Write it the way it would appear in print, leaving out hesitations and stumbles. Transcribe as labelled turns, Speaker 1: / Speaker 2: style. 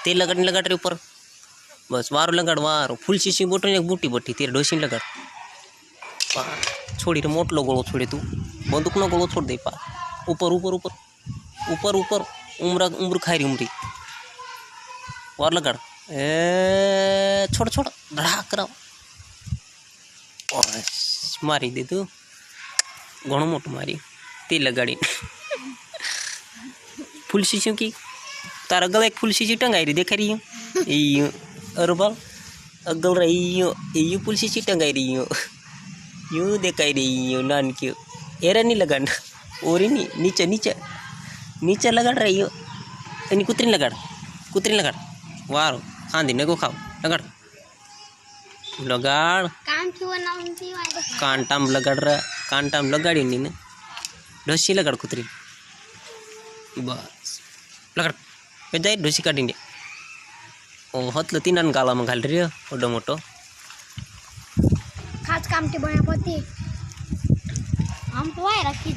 Speaker 1: तेल लगाड़ रे ऊपर बस वारो लगाड़ वारो फूल शीशी बोटो ने बूटी बट्टी तेरे डोसी लगाड़ छोड़ी रे मोटलो गोळो छोड़े तू बंदूक नो गोळो छोड़ दे पा ऊपर ऊपर ऊपर ऊपर ऊपर उम्र खाई रही उम्री वार लगाड़ ए छोड़ छोड़ धड़ाक कराओ बस मारी दे तू घणो मोटो मारी तेल लगाड़ी फूल शीशी की तार अगल एक फूल शीशी टंगाई रही देखा रही हूँ अरे बाल अगल रही हूँ फूल शीशी टंगाई रही हूँ यूँ देखाई रही हूँ नान क्यों एरा नहीं लगाना और ही नहीं नीचे नीचे नीचे लगाड़ रही हो इन्हीं कुतरी लगाड़ वाह आंधी ने को खाओ लगाड़ लगाड़ कांटाम लगाड़ रहा कांटाम लगाड़ी नहीं ने ढोसी लगाड़ कुतरी बस लगाड़ पे जाए ढोसी काटेंगे ओ हत लतीन गाला में घाल रही हो ओडो मोटो
Speaker 2: खास काम के बया पति हम तो आए रखी